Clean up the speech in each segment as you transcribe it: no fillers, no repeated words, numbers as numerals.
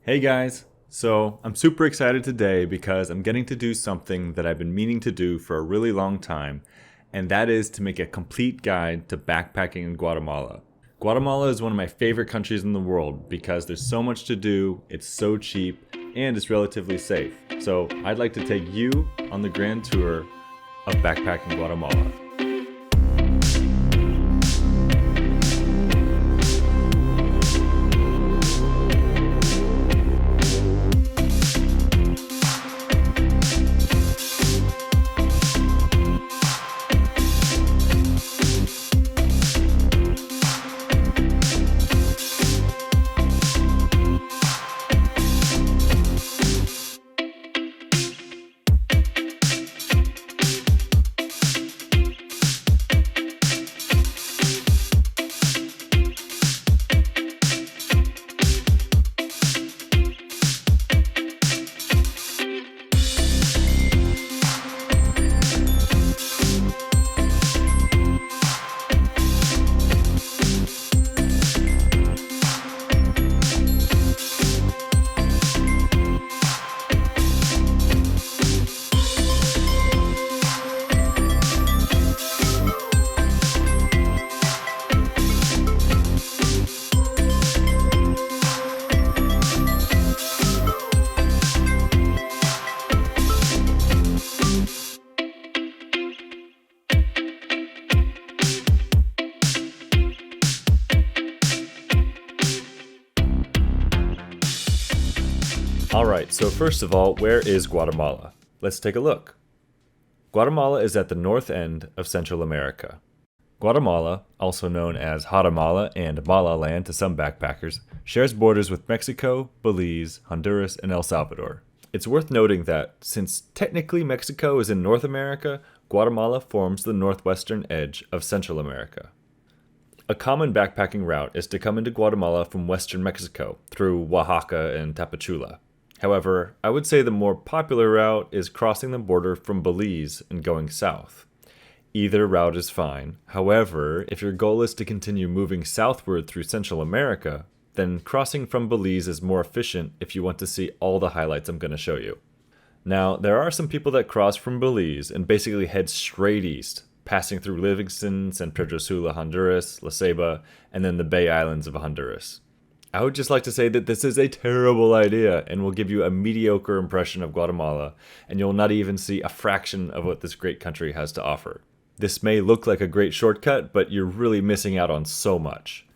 Hey guys! So, I'm super excited today because I'm getting to do something that I've been meaning to do for a really long time, and that is to make a complete guide to backpacking in Guatemala. Guatemala is one of my favorite countries in the world because there's so much to do, it's so cheap, and it's relatively safe. So, I'd like to take you on the grand tour of backpacking Guatemala. Alright, so first of all, where is Guatemala? Let's take a look. Guatemala is at the north end of Central America. Guatemala, also known as Haramala and Mala Land to some backpackers, shares borders with Mexico, Belize, Honduras, and El Salvador. It's worth noting that, since technically Mexico is in North America, Guatemala forms the northwestern edge of Central America. A common backpacking route is to come into Guatemala from western Mexico, through Oaxaca and Tapachula. However, I would say the more popular route is crossing the border from Belize and going south. Either route is fine. However, if your goal is to continue moving southward through Central America, then crossing from Belize is more efficient if you want to see all the highlights I'm going to show you. Now, there are some people that cross from Belize and basically head straight east, passing through Livingston, San Pedro Sula, Honduras, La Ceiba, and then the Bay Islands of Honduras. I would just like to say that this is a terrible idea and will give you a mediocre impression of Guatemala, and you'll not even see a fraction of what this great country has to offer. This may look like a great shortcut, but you're really missing out on so much.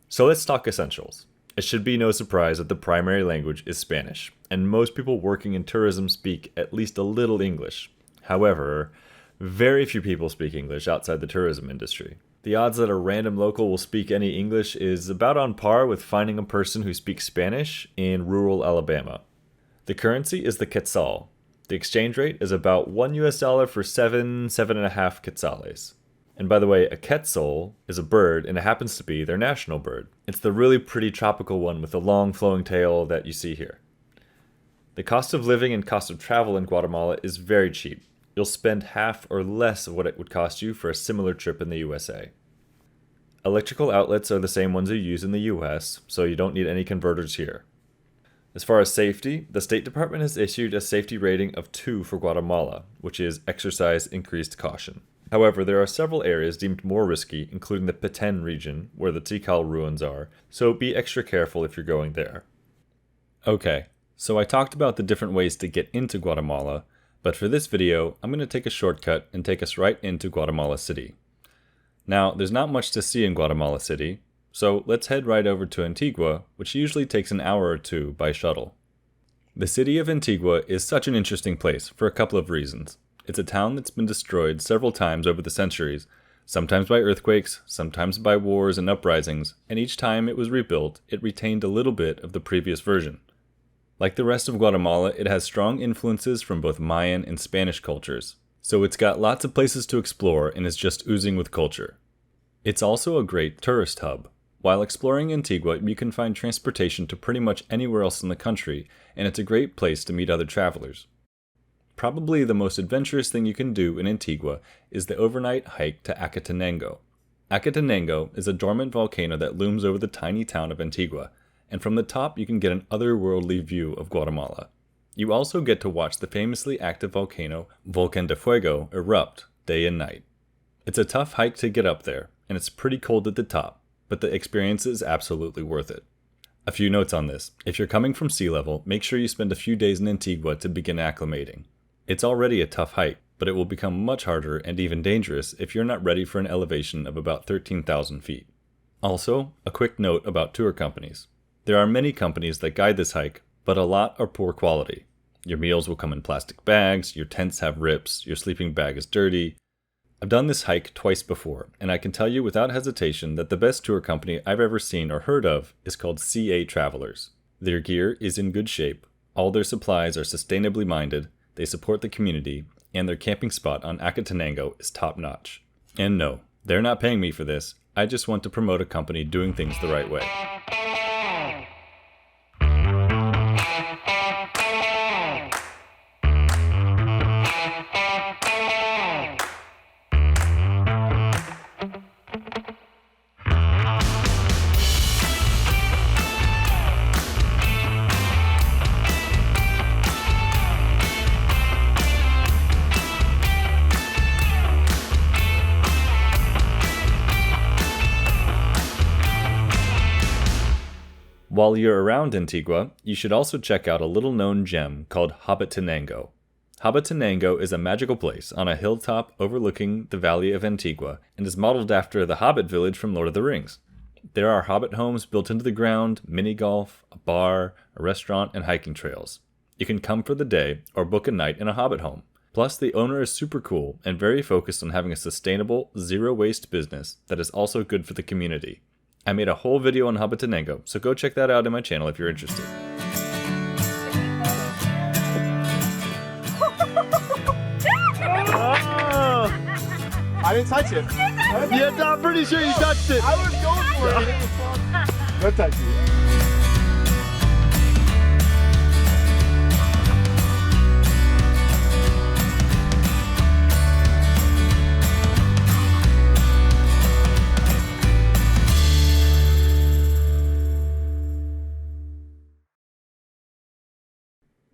So let's talk essentials. It should be no surprise that the primary language is Spanish, and most people working in tourism speak at least a little English. However, very few people speak English outside the tourism industry. The odds that a random local will speak any English is about on par with finding a person who speaks Spanish in rural Alabama. The currency is the quetzal. The exchange rate is about $1 for 7.5 quetzales. And by the way, a quetzal is a bird, and it happens to be their national bird. It's the really pretty tropical one with the long flowing tail that you see here. The cost of living and cost of travel in Guatemala is very cheap. You'll spend half or less of what it would cost you for a similar trip in the USA. Electrical outlets are the same ones you use in the US, so you don't need any converters here. As far as safety, the State Department has issued a safety rating of 2 for Guatemala, which is exercise increased caution. However, there are several areas deemed more risky, including the Petén region, where the Tikal ruins are, so be extra careful if you're going there. Okay, so I talked about the different ways to get into Guatemala, but for this video, I'm going to take a shortcut and take us right into Guatemala City. Now, there's not much to see in Guatemala City, so let's head right over to Antigua, which usually takes an hour or two by shuttle. The city of Antigua is such an interesting place for a couple of reasons. It's a town that's been destroyed several times over the centuries, sometimes by earthquakes, sometimes by wars and uprisings, and each time it was rebuilt, it retained a little bit of the previous version. Like the rest of Guatemala, it has strong influences from both Mayan and Spanish cultures, so it's got lots of places to explore and is just oozing with culture. It's also a great tourist hub. While exploring Antigua, you can find transportation to pretty much anywhere else in the country, and it's a great place to meet other travelers. Probably the most adventurous thing you can do in Antigua is the overnight hike to Acatenango. Acatenango is a dormant volcano that looms over the tiny town of Antigua, and from the top you can get an otherworldly view of Guatemala. You also get to watch the famously active volcano Volcán de Fuego erupt day and night. It's a tough hike to get up there, and it's pretty cold at the top, but the experience is absolutely worth it. A few notes on this. If you're coming from sea level, make sure you spend a few days in Antigua to begin acclimating. It's already a tough hike, but it will become much harder and even dangerous if you're not ready for an elevation of about 13,000 feet. Also, a quick note about tour companies. There are many companies that guide this hike, but a lot are poor quality. Your meals will come in plastic bags, your tents have rips, your sleeping bag is dirty. I've done this hike twice before, and I can tell you without hesitation that the best tour company I've ever seen or heard of is called CA Travelers. Their gear is in good shape, all their supplies are sustainably minded, they support the community, and their camping spot on Acatenango is top notch. And no, they're not paying me for this, I just want to promote a company doing things the right way. While you're around Antigua, you should also check out a little-known gem called Habatenango. Habatenango is a magical place on a hilltop overlooking the Valley of Antigua and is modeled after the Hobbit village from Lord of the Rings. There are Hobbit homes built into the ground, mini-golf, a bar, a restaurant, and hiking trails. You can come for the day or book a night in a Hobbit home. Plus, the owner is super cool and very focused on having a sustainable, zero-waste business that is also good for the community. I made a whole video on Habatenango, so go check that out in my channel if you're interested. Oh, I didn't touch it. Yes, I'm pretty sure you touched it. I was going for it. It was fun. No touching it.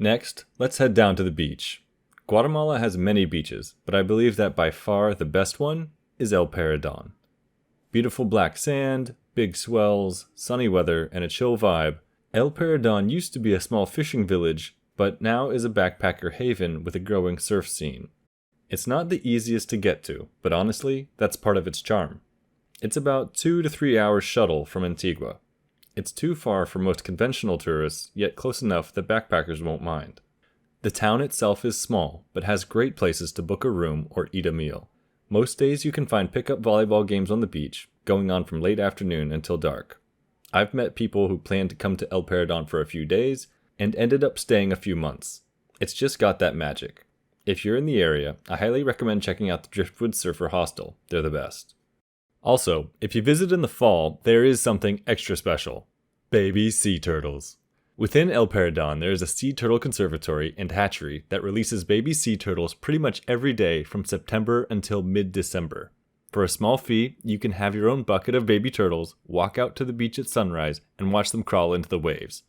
Next, let's head down to the beach. Guatemala has many beaches, but I believe that by far the best one is El Paredon. Beautiful black sand, big swells, sunny weather, and a chill vibe, El Paredon used to be a small fishing village, but now is a backpacker haven with a growing surf scene. It's not the easiest to get to, but honestly, that's part of its charm. It's about 2 to 3 hours shuttle from Antigua. It's too far for most conventional tourists, yet close enough that backpackers won't mind. The town itself is small, but has great places to book a room or eat a meal. Most days you can find pickup volleyball games on the beach, going on from late afternoon until dark. I've met people who planned to come to El Paredon for a few days, and ended up staying a few months. It's just got that magic. If you're in the area, I highly recommend checking out the Driftwood Surfer Hostel, they're the best. Also, if you visit in the fall, there is something extra special. Baby sea turtles. Within El Paredon, there is a sea turtle conservatory and hatchery that releases baby sea turtles pretty much every day from September until mid-December. For a small fee, you can have your own bucket of baby turtles, walk out to the beach at sunrise, and watch them crawl into the waves.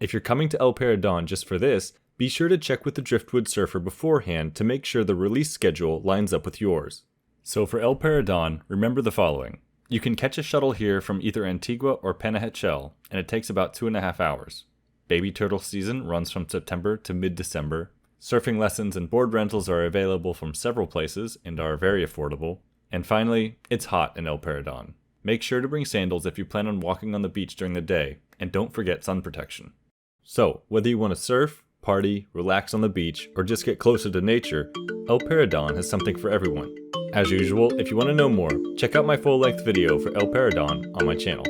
If you're coming to El Paredon just for this, be sure to check with the Driftwood Surfer beforehand to make sure the release schedule lines up with yours. So for El Paredon, remember the following. You can catch a shuttle here from either Antigua or Panajachel, and it takes about 2.5 hours. Baby turtle season runs from September to mid-December. Surfing lessons and board rentals are available from several places and are very affordable. And finally, it's hot in El Paredon. Make sure to bring sandals if you plan on walking on the beach during the day, and don't forget sun protection. So, whether you want to surf, party, relax on the beach, or just get closer to nature, El Paredon has something for everyone. As usual, if you want to know more, check out my full-length video for El Paredon on my channel.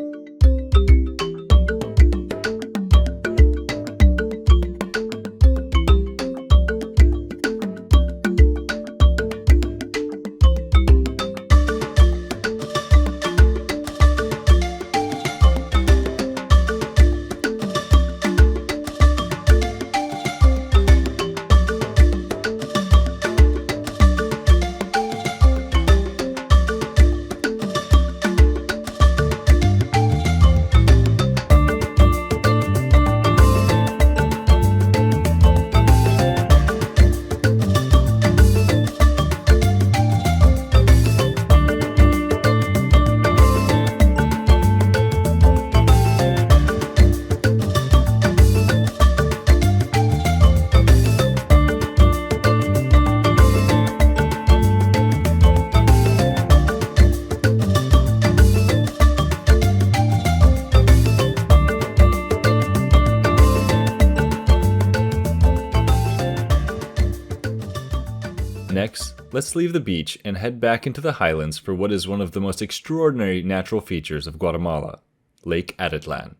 Next, let's leave the beach and head back into the highlands for what is one of the most extraordinary natural features of Guatemala, Lake Atitlan.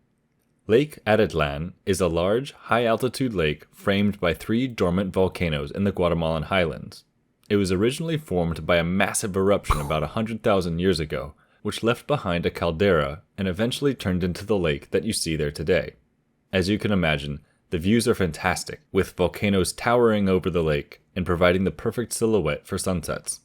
Lake Atitlan is a large, high-altitude lake framed by 3 dormant volcanoes in the Guatemalan highlands. It was originally formed by a massive eruption about 100,000 years ago, which left behind a caldera and eventually turned into the lake that you see there today. As you can imagine, the views are fantastic, with volcanoes towering over the lake and providing the perfect silhouette for sunsets.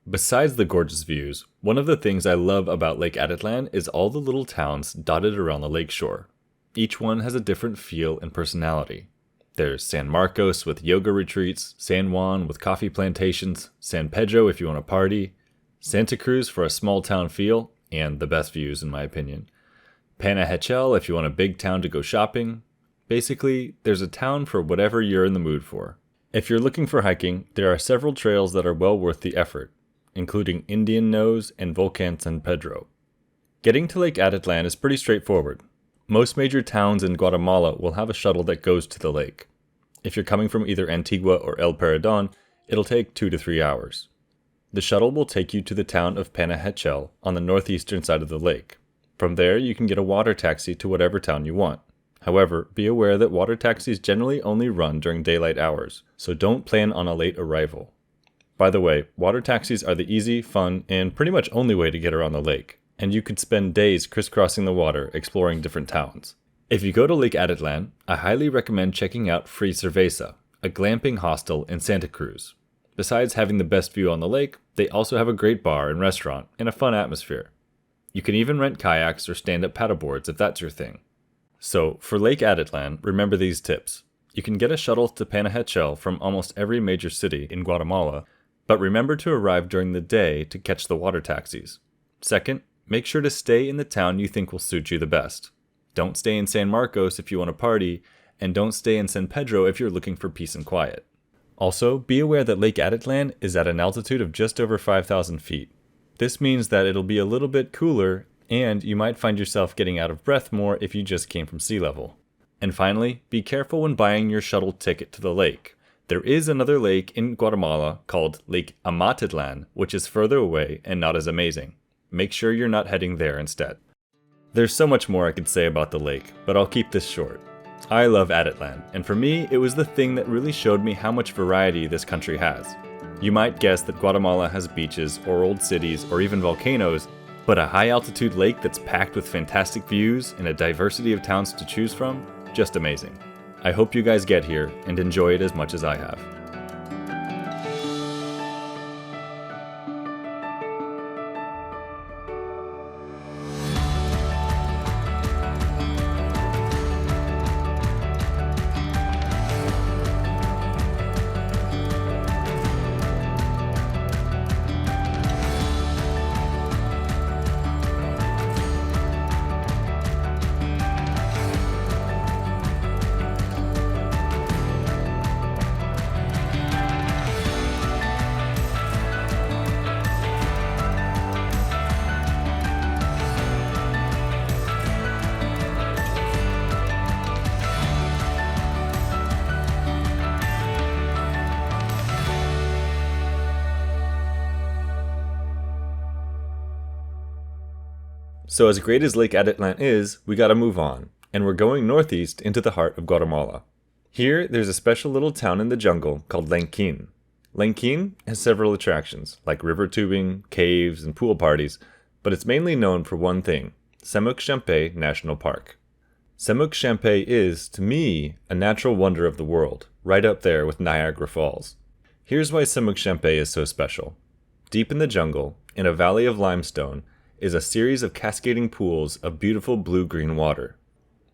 Besides the gorgeous views, one of the things I love about Lake Atitlan is all the little towns dotted around the lakeshore. Each one has a different feel and personality. There's San Marcos with yoga retreats, San Juan with coffee plantations, San Pedro if you want to party, Santa Cruz for a small town feel, and the best views in my opinion, Panajachel if you want a big town to go shopping. Basically, there's a town for whatever you're in the mood for. If you're looking for hiking, there are several trails that are well worth the effort, including Indian Nose and Volcan San Pedro. Getting to Lake Atitlan is pretty straightforward. Most major towns in Guatemala will have a shuttle that goes to the lake. If you're coming from either Antigua or El Paredon, it'll take 2 to 3 hours. The shuttle will take you to the town of Panajachel on the northeastern side of the lake. From there, you can get a water taxi to whatever town you want. However, be aware that water taxis generally only run during daylight hours, so don't plan on a late arrival. By the way, water taxis are the easy, fun, and pretty much only way to get around the lake, and you could spend days crisscrossing the water exploring different towns. If you go to Lake Atitlan, I highly recommend checking out Free Cerveza, a glamping hostel in Santa Cruz. Besides having the best view on the lake, they also have a great bar and restaurant and a fun atmosphere. You can even rent kayaks or stand-up paddleboards if that's your thing. So, for Lake Atitlan, remember these tips. You can get a shuttle to Panajachel from almost every major city in Guatemala, but remember to arrive during the day to catch the water taxis. Second, make sure to stay in the town you think will suit you the best. Don't stay in San Marcos if you want to party, and don't stay in San Pedro if you're looking for peace and quiet. Also, be aware that Lake Atitlan is at an altitude of just over 5,000 feet. This means that it'll be a little bit cooler, and you might find yourself getting out of breath more if you just came from sea level. And finally, be careful when buying your shuttle ticket to the lake. There is another lake in Guatemala called Lake Amatitlan, which is further away and not as amazing. Make sure you're not heading there instead. There's so much more I could say about the lake, but I'll keep this short. I love Atitlan, and for me, it was the thing that really showed me how much variety this country has. You might guess that Guatemala has beaches or old cities or even volcanoes, but a high-altitude lake that's packed with fantastic views and a diversity of towns to choose from? Just amazing. I hope you guys get here and enjoy it as much as I have. So as great as Lake Atitlan is, we gotta move on, and we're going northeast into the heart of Guatemala. Here, there's a special little town in the jungle called Lenquin. Lenquin has several attractions, like river tubing, caves, and pool parties, but it's mainly known for one thing, Semuc Champe National Park. Semuc Champe is, to me, a natural wonder of the world, right up there with Niagara Falls. Here's why Semuc Champe is so special. Deep in the jungle, in a valley of limestone, is a series of cascading pools of beautiful blue-green water.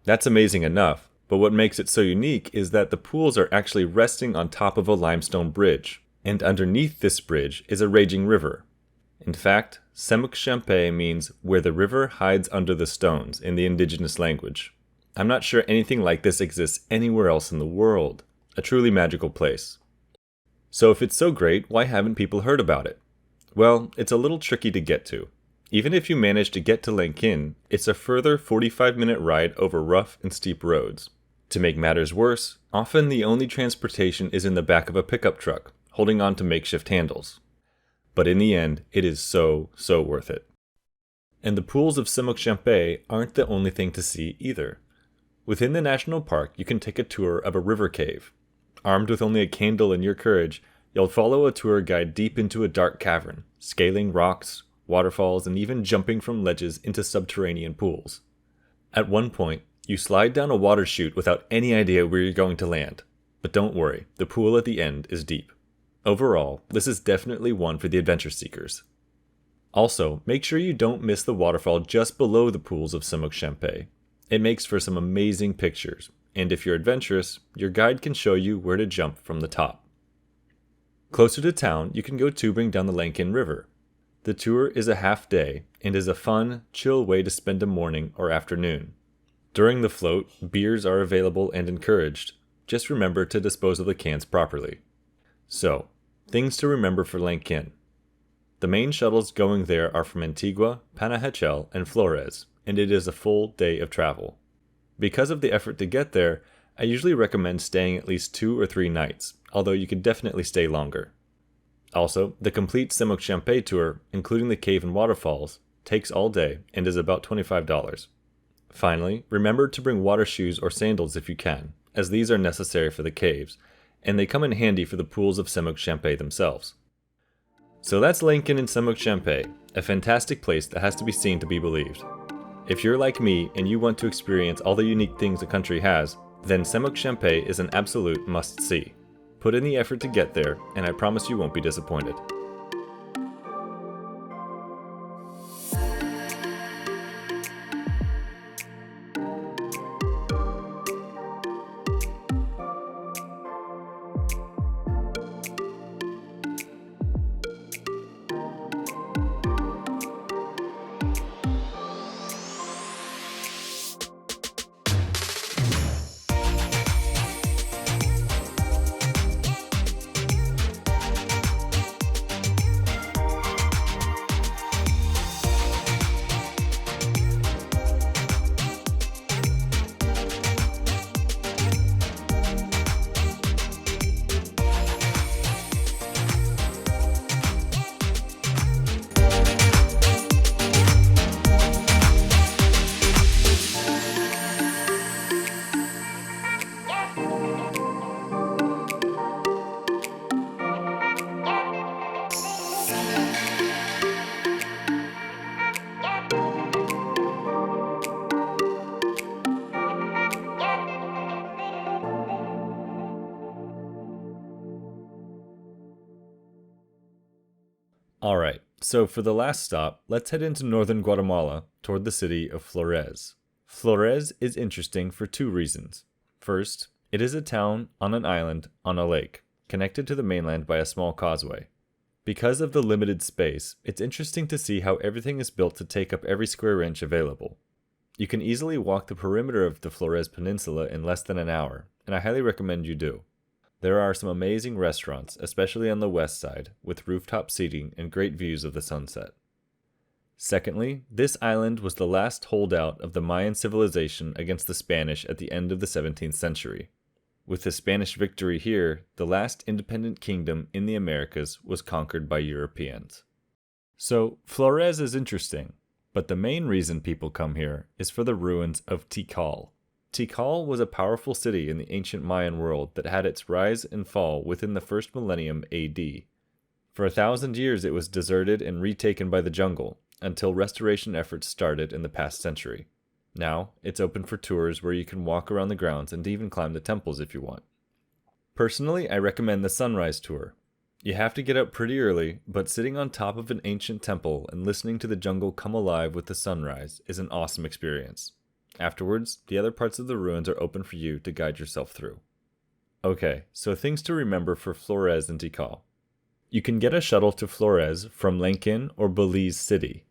That's amazing enough, but what makes it so unique is that the pools are actually resting on top of a limestone bridge, and underneath this bridge is a raging river. In fact, Semuc Champe means where the river hides under the stones in the indigenous language. I'm not sure anything like this exists anywhere else in the world. A truly magical place. So if it's so great, why haven't people heard about it? Well, it's a little tricky to get to. Even if you manage to get to Lenquin, it's a further 45-minute ride over rough and steep roads. To make matters worse, often the only transportation is in the back of a pickup truck, holding on to makeshift handles. But in the end, it is so worth it. And the pools of Semoque-Champey aren't the only thing to see either. Within the national park, you can take a tour of a river cave. Armed with only a candle and your courage, you'll follow a tour guide deep into a dark cavern, scaling rocks, waterfalls, and even jumping from ledges into subterranean pools. At one point, you slide down a water chute without any idea where you're going to land. But don't worry, the pool at the end is deep. Overall, this is definitely one for the adventure seekers. Also, make sure you don't miss the waterfall just below the pools of Semoque-Champey. It makes for some amazing pictures, and if you're adventurous, your guide can show you where to jump from the top. Closer to town, you can go tubing down the Lankin River. The tour is a half day and is a fun, chill way to spend a morning or afternoon. During the float, beers are available and encouraged. Just remember to dispose of the cans properly. So, things to remember for Lankin. The main shuttles going there are from Antigua, Panajachel, and Flores, and it is a full day of travel. Because of the effort to get there, I usually recommend staying at least 2 or 3 nights, although you could definitely stay longer. Also, the complete Semoque-Champey tour, including the cave and waterfalls, takes all day and is about $25. Finally, remember to bring water shoes or sandals if you can, as these are necessary for the caves, and they come in handy for the pools of Semoque-Champey themselves. So that's Lankin and Semoque-Champey, a fantastic place that has to be seen to be believed. If you're like me and you want to experience all the unique things the country has, then Semoque-Champey is an absolute must-see. Put in the effort to get there, and I promise you won't be disappointed. Alright, so for the last stop, let's head into northern Guatemala toward the city of Flores. Flores is interesting for 2 reasons. First, it is a town on an island on a lake, connected to the mainland by a small causeway. Because of the limited space, it's interesting to see how everything is built to take up every square inch available. You can easily walk the perimeter of the Flores Peninsula in less than an hour, and I highly recommend you do. There are some amazing restaurants, especially on the west side, with rooftop seating and great views of the sunset. Secondly, this island was the last holdout of the Mayan civilization against the Spanish at the end of the 17th century. With the Spanish victory here, the last independent kingdom in the Americas was conquered by Europeans. So, Flores is interesting, but the main reason people come here is for the ruins of Tikal. Tikal was a powerful city in the ancient Mayan world that had its rise and fall within the first millennium AD. For 1,000 years it was deserted and retaken by the jungle, until restoration efforts started in the past century. Now, it's open for tours where you can walk around the grounds and even climb the temples if you want. Personally, I recommend the sunrise tour. You have to get up pretty early, but sitting on top of an ancient temple and listening to the jungle come alive with the sunrise is an awesome experience. Afterwards, the other parts of the ruins are open for you to guide yourself through. Okay, so things to remember for Flores and Tikal. You can get a shuttle to Flores from Lankin or Belize City.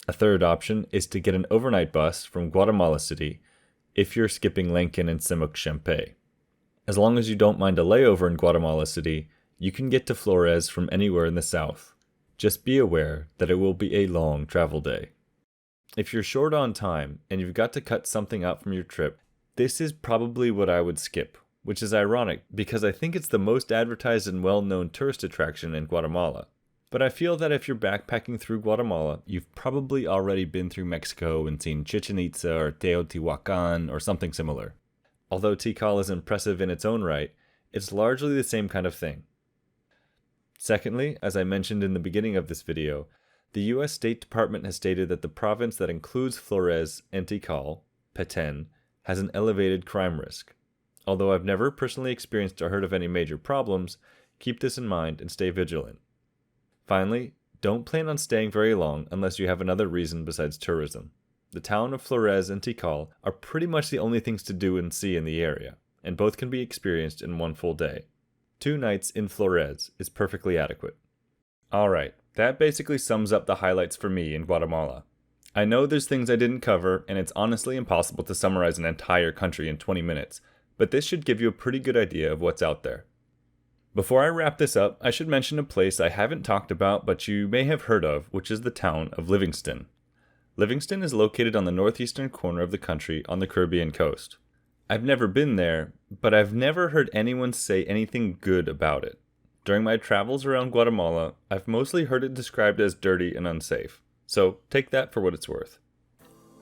A third option is to get an overnight bus from Guatemala City if you're skipping Lankin and Semoque-Champey. As long as you don't mind a layover in Guatemala City, you can get to Flores from anywhere in the south. Just be aware that it will be a long travel day. If you're short on time and you've got to cut something out from your trip, this is probably what I would skip, which is ironic because I think it's the most advertised and well-known tourist attraction in Guatemala. But I feel that if you're backpacking through Guatemala, you've probably already been through Mexico and seen Chichen Itza or Teotihuacan or something similar. Although Tikal is impressive in its own right, it's largely the same kind of thing. Secondly, as I mentioned in the beginning of this video, the US State Department has stated that the province that includes Flores and Tikal, Petén, has an elevated crime risk. Although I've never personally experienced or heard of any major problems, keep this in mind and stay vigilant. Finally, don't plan on staying very long unless you have another reason besides tourism. The town of Flores and Tikal are pretty much the only things to do and see in the area, and both can be experienced in one full day. 2 nights in Flores is perfectly adequate. Alright, that basically sums up the highlights for me in Guatemala. I know there's things I didn't cover, and it's honestly impossible to summarize an entire country in 20 minutes, but this should give you a pretty good idea of what's out there. Before I wrap this up, I should mention a place I haven't talked about but you may have heard of, which is the town of Livingston. Livingston is located on the northeastern corner of the country on the Caribbean coast. I've never been there, but I've never heard anyone say anything good about it. During my travels around Guatemala, I've mostly heard it described as dirty and unsafe, so take that for what it's worth.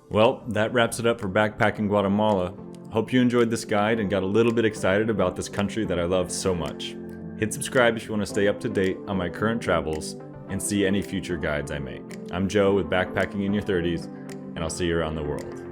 Well, that wraps it up for Backpacking Guatemala. Hope you enjoyed this guide and got a little bit excited about this country that I love so much. Hit subscribe if you want to stay up to date on my current travels and see any future guides I make. I'm Joe with Backpacking in Your 30s, and I'll see you around the world.